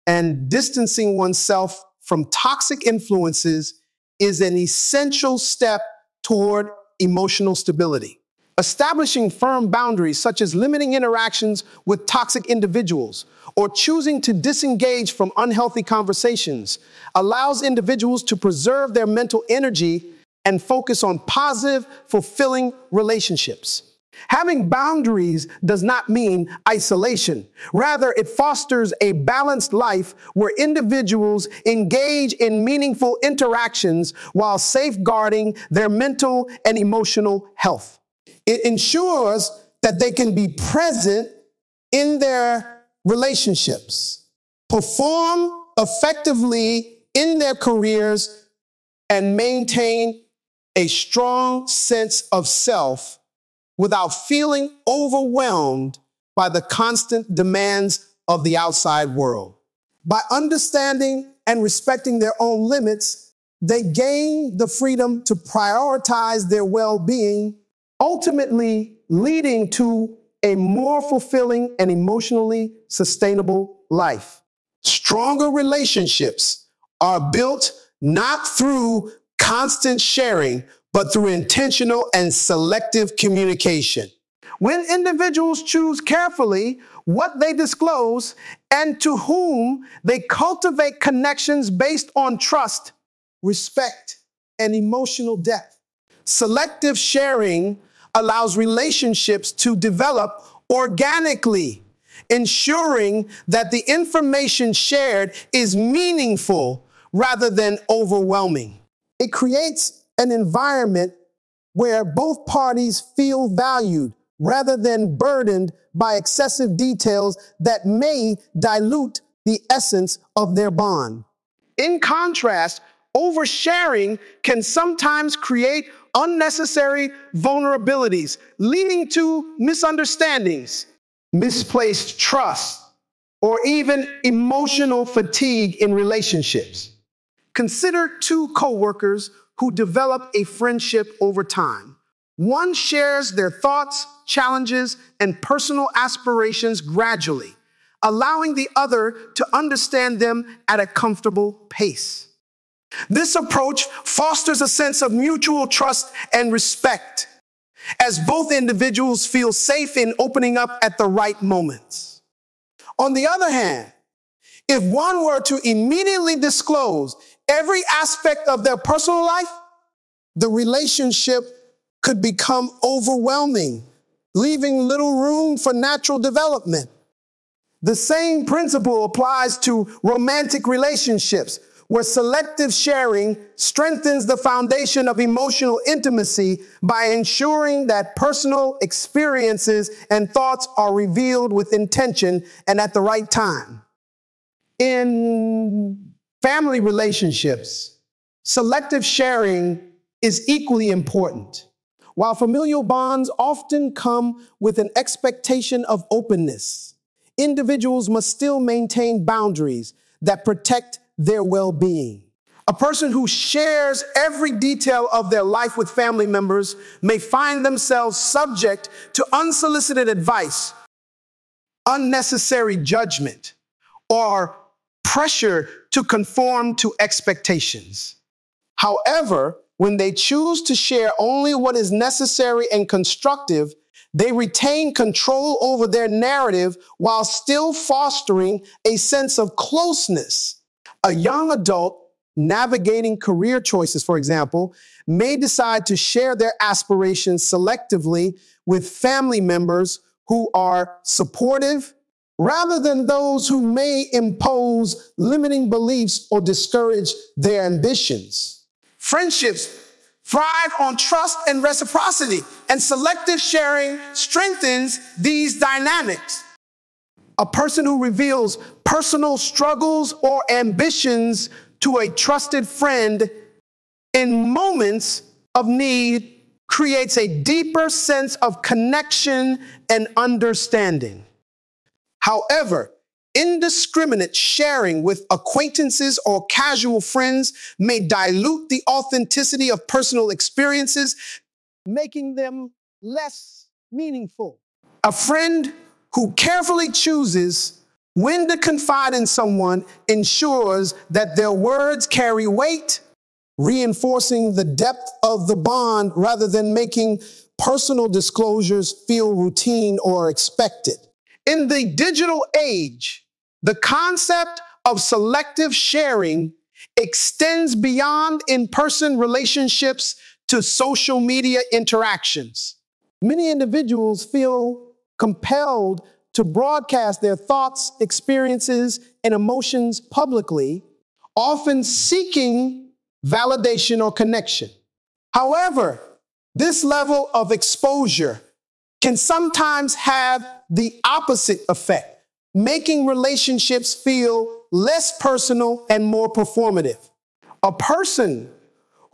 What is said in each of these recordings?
and distancing oneself from toxic influences is an essential step toward emotional stability. Establishing firm boundaries, such as limiting interactions with toxic individuals or choosing to disengage from unhealthy conversations, allows individuals to preserve their mental energy and focus on positive, fulfilling relationships. Having boundaries does not mean isolation. Rather, it fosters a balanced life where individuals engage in meaningful interactions while safeguarding their mental and emotional health. It ensures that they can be present in their relationships, perform effectively in their careers, and maintain a strong sense of self without feeling overwhelmed by the constant demands of the outside world. By understanding and respecting their own limits, they gain the freedom to prioritize their well-being, ultimately leading to a more fulfilling and emotionally sustainable life. Stronger relationships are built not through constant sharing, but through intentional and selective communication. When individuals choose carefully what they disclose and to whom they cultivate connections based on trust, respect, and emotional depth. Selective sharing allows relationships to develop organically, ensuring that the information shared is meaningful rather than overwhelming. It creates an environment where both parties feel valued rather than burdened by excessive details that may dilute the essence of their bond. In contrast, oversharing can sometimes create unnecessary vulnerabilities, leading to misunderstandings, misplaced trust, or even emotional fatigue in relationships. Consider two coworkers who develop a friendship over time. One shares their thoughts, challenges, and personal aspirations gradually, allowing the other to understand them at a comfortable pace. This approach fosters a sense of mutual trust and respect, as both individuals feel safe in opening up at the right moments. On the other hand, if one were to immediately disclose every aspect of their personal life, the relationship could become overwhelming, leaving little room for natural development. The same principle applies to romantic relationships, where selective sharing strengthens the foundation of emotional intimacy by ensuring that personal experiences and thoughts are revealed with intention and at the right time. In family relationships, selective sharing is equally important. While familial bonds often come with an expectation of openness, individuals must still maintain boundaries that protect their well-being. A person who shares every detail of their life with family members may find themselves subject to unsolicited advice, unnecessary judgment, or pressure to conform to expectations. However, when they choose to share only what is necessary and constructive, they retain control over their narrative while still fostering a sense of closeness. A young adult navigating career choices, for example, may decide to share their aspirations selectively with family members who are supportive, rather than those who may impose limiting beliefs or discourage their ambitions. Friendships thrive on trust and reciprocity, and selective sharing strengthens these dynamics. A person who reveals personal struggles or ambitions to a trusted friend in moments of need creates a deeper sense of connection and understanding. However, indiscriminate sharing with acquaintances or casual friends may dilute the authenticity of personal experiences, making them less meaningful. A friend who carefully chooses When to confide in someone ensures that their words carry weight, reinforcing the depth of the bond rather than making personal disclosures feel routine or expected. In the digital age, the concept of selective sharing extends beyond in-person relationships to social media interactions. Many individuals feel compelled to broadcast their thoughts, experiences, and emotions publicly, often seeking validation or connection. However, this level of exposure can sometimes have the opposite effect, making relationships feel less personal and more performative. A person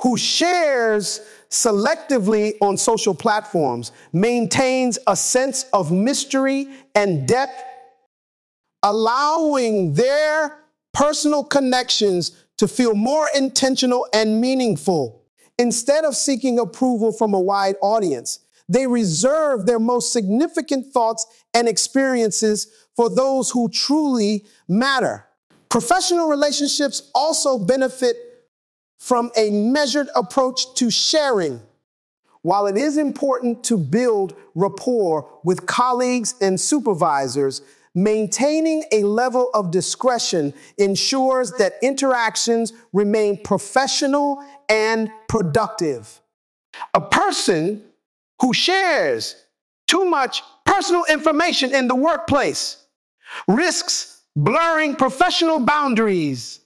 who shares selectively on social platforms maintains a sense of mystery and depth, allowing their personal connections to feel more intentional and meaningful. Instead of seeking approval from a wide audience, they reserve their most significant thoughts and experiences for those who truly matter. Professional relationships also benefit from a measured approach to sharing. While it is important to build rapport with colleagues and supervisors, maintaining a level of discretion ensures that interactions remain professional and productive. A person who shares too much personal information in the workplace risks blurring professional boundaries,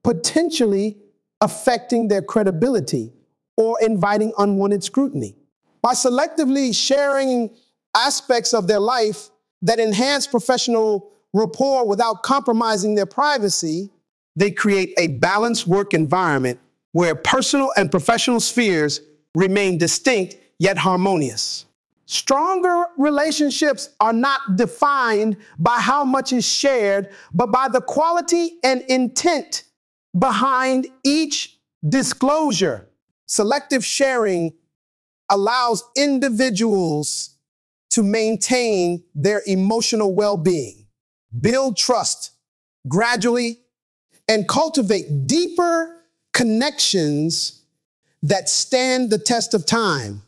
potentially affecting their credibility or inviting unwanted scrutiny. By selectively sharing aspects of their life that enhance professional rapport without compromising their privacy, they create a balanced work environment where personal and professional spheres remain distinct yet harmonious. Stronger relationships are not defined by how much is shared, but by the quality and intent behind each disclosure. Selective sharing allows individuals to maintain their emotional well-being, build trust gradually, and cultivate deeper connections that stand the test of time.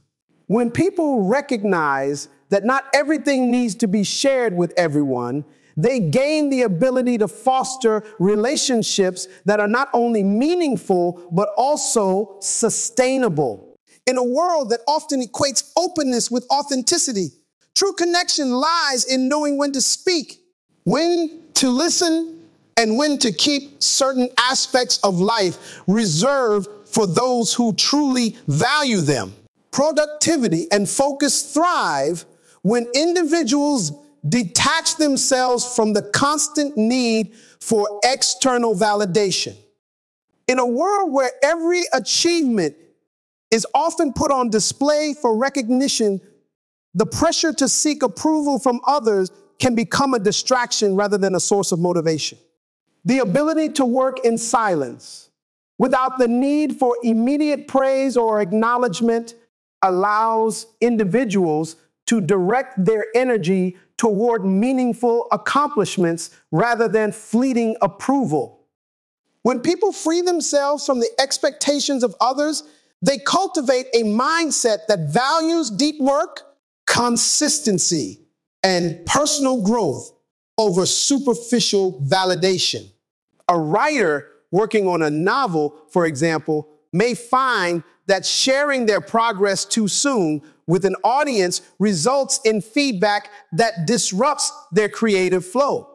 When people recognize that not everything needs to be shared with everyone, they gain the ability to foster relationships that are not only meaningful, but also sustainable. In a world that often equates openness with authenticity, true connection lies in knowing when to speak, when to listen, and when to keep certain aspects of life reserved for those who truly value them. Productivity and focus thrive when individuals detach themselves from the constant need for external validation. In a world where every achievement is often put on display for recognition, the pressure to seek approval from others can become a distraction rather than a source of motivation. The ability to work in silence without the need for immediate praise or acknowledgement allows individuals to direct their energy toward meaningful accomplishments rather than fleeting approval. When people free themselves from the expectations of others, they cultivate a mindset that values deep work, consistency, and personal growth over superficial validation. A writer working on a novel, for example, may find that sharing their progress too soon with an audience results in feedback that disrupts their creative flow.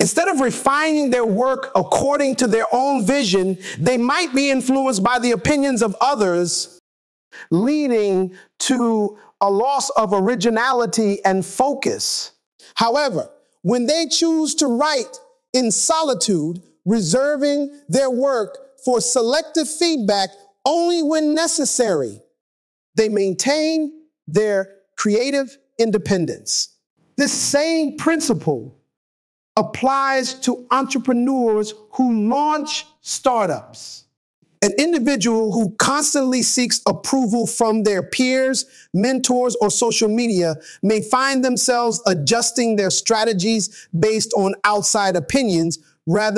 Instead of refining their work according to their own vision, they might be influenced by the opinions of others, leading to a loss of originality and focus. However, when they choose to write in solitude, reserving their work for selective feedback only when necessary, they maintain their creative independence. This same principle applies to entrepreneurs who launch startups. An individual who constantly seeks approval from their peers, mentors, or social media may find themselves adjusting their strategies based on outside opinions rather